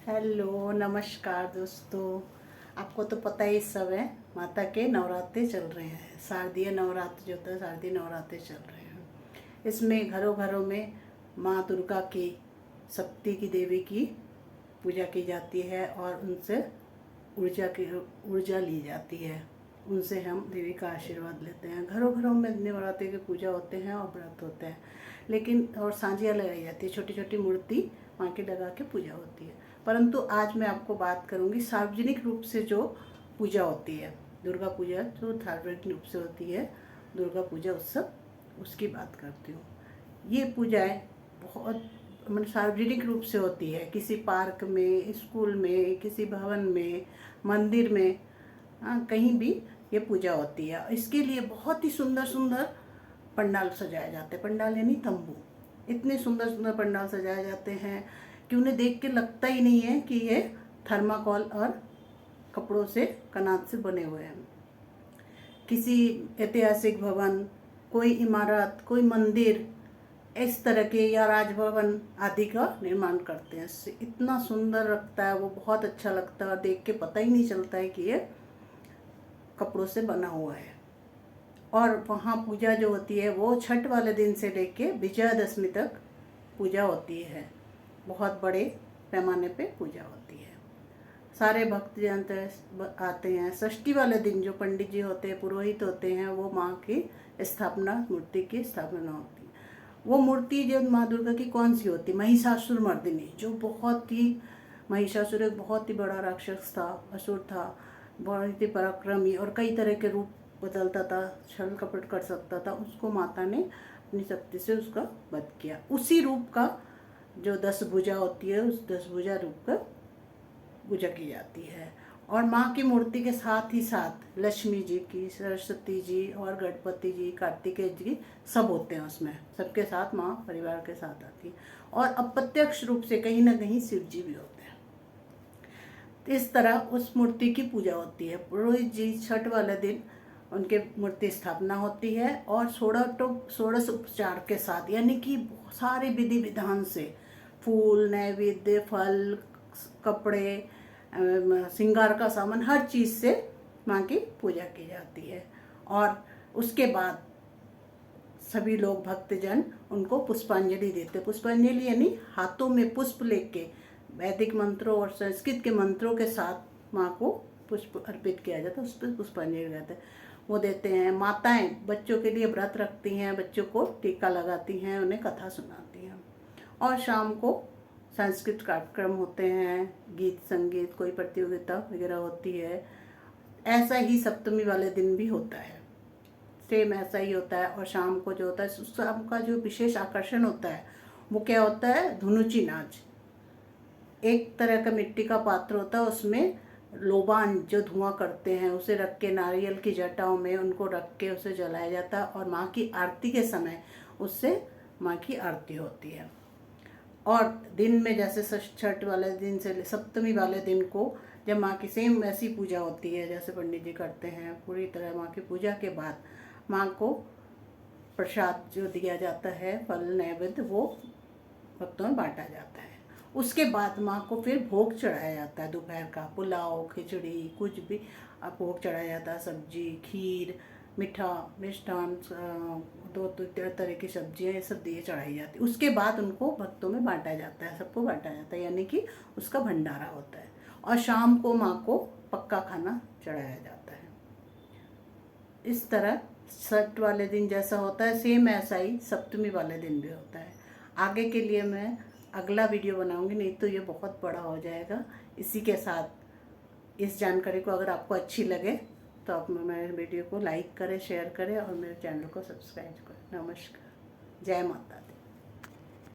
Hello नमस्कार दोस्तों। आपको तो पता ही सब है, माता के नवरात्रे चल रहे हैं। शारदीय नवरात्र जो होता है, शारदीय नवरात्रे चल रहे हैं। इसमें घरों घरों में माँ दुर्गा की, शक्ति की, देवी की पूजा की जाती है और उनसे ऊर्जा ली जाती है। उनसे हम देवी का आशीर्वाद लेते हैं। घरों घरों में नवरात्रि की पूजा होते हैं और व्रत होते हैं, लेकिन और सांझियाँ लगाई जाती है, छोटी छोटी मूर्ति माँ की लगा के पूजा होती है। परंतु आज मैं आपको बात करूँगी सार्वजनिक रूप से जो पूजा होती है, दुर्गा पूजा जो सार्वजनिक रूप से होती है, दुर्गा पूजा उत्सव, उसकी बात करती हूँ। ये पूजाएं बहुत मतलब सार्वजनिक रूप से होती है, किसी पार्क में, स्कूल में, किसी भवन में, मंदिर में, कहीं भी ये पूजा होती है। इसके लिए बहुत ही सुंदर सुंदर पंडाल सजाए जाते हैं। पंडाल यानी तंबू। इतने सुंदर सुंदर पंडाल सजाए जाते हैं कि उन्हें देख के लगता ही नहीं है कि ये थर्माकोल और कपड़ों से, कनात से बने हुए हैं। किसी ऐतिहासिक भवन, कोई इमारत, कोई मंदिर, इस तरह के या राजभवन आदि का निर्माण करते हैं। इससे इतना सुंदर लगता है, वो बहुत अच्छा लगता है और देख के पता ही नहीं चलता है कि ये कपड़ों से बना हुआ है। और वहाँ पूजा जो होती है वो छठ वाले दिन से लेके विजयादशमी तक पूजा होती है। बहुत बड़े पैमाने पे पूजा होती है। सारे भक्तजन आते हैं। षष्ठी वाले दिन जो पंडित जी होते हैं, पुरोहित होते हैं, वो माँ की स्थापना, मूर्ति की स्थापना होती है। वो मूर्ति जो माँ दुर्गा की कौन सी होती है? महिषासुर मर्दिनी, जो बहुत ही, महिषासुर एक बहुत ही बड़ा राक्षस था, असुर था, बहुत ही पराक्रमी और कई तरह के रूप बदलता था, छल कपट कर सकता था। उसको माता ने अपनी शक्ति से उसका वध किया। उसी रूप का जो 10 भुजा होती है, उस 10 भुजा रूप का पूजा की जाती है। और माँ की मूर्ति के साथ ही साथ लक्ष्मी जी की, सरस्वती जी और गणपति जी, कार्तिकेय जी सब होते हैं उसमें। सबके साथ माँ परिवार के साथ आती है। और अप्रत्यक्ष रूप से कहीं ना कहीं शिव जी भी होते हैं। इस तरह उस मूर्ति की पूजा होती है। पुरोहित जी छठ वाले दिन उनके मूर्ति स्थापना होती है और षोडश उपचार के साथ, यानी कि सारे विधि विधान से, फूल, नैवेद्य, फल, कपड़े, श्रृंगार का सामान, हर चीज़ से माँ की पूजा की जाती है। और उसके बाद सभी लोग, भक्तजन, उनको पुष्पांजलि देते। पुष्पांजलि यानी हाथों में पुष्प लेके वैदिक मंत्रों और संस्कृत के मंत्रों के साथ माँ को पुष्प अर्पित किया जाता है। उस पर पुष्पांजलि कहते हैं, वो देते हैं। माताएं बच्चों के लिए व्रत रखती हैं, बच्चों को टीका लगाती हैं, उन्हें कथा सुनाती हैं। और शाम को सांस्कृतिक कार्यक्रम होते हैं, गीत संगीत, कोई प्रतियोगिता वगैरह होती है। ऐसा ही सप्तमी वाले दिन भी होता है, सेम ऐसा ही होता है। और शाम को जो होता है, शाम का जो विशेष आकर्षण होता है वो क्या होता है? धुनुची नाच। एक तरह का मिट्टी का पात्र होता है, उसमें लोबान जो धुआं करते हैं उसे रख के, नारियल की जटाओं में उनको रख के उसे जलाया जाता है और माँ की आरती के समय उससे माँ की आरती होती है। और दिन में जैसे छठ वाले दिन से सप्तमी वाले दिन को जब माँ की सेम ऐसी पूजा होती है जैसे पंडित जी करते हैं, पूरी तरह माँ की पूजा के बाद माँ को प्रसाद जो दिया जाता है, फल नैवेद्य, वो भक्तों में बांटा जाता है। उसके बाद माँ को फिर भोग चढ़ाया जाता है। दोपहर का पुलाव, खिचड़ी, कुछ भी भोग चढ़ाया जाता है। सब्जी, खीर, मीठा, मिष्ठान, दो तरह की सब्जियाँ, ये सब दिए चढ़ाई जाती है। उसके बाद उनको भक्तों में बांटा जाता है, सबको बांटा जाता है, यानी कि उसका भंडारा होता है। और शाम को माँ को पक्का खाना चढ़ाया जाता है। इस तरह छठ वाले दिन जैसा होता है, सेम ऐसा ही सप्तमी वाले दिन भी होता है। आगे के लिए मैं अगला वीडियो बनाऊंगी, नहीं तो ये बहुत बड़ा हो जाएगा। इसी के साथ इस जानकारी को अगर आपको अच्छी लगे तो आप मेरे वीडियो को लाइक करें, शेयर करें और मेरे चैनल को सब्सक्राइब करें। नमस्कार, जय माता दी।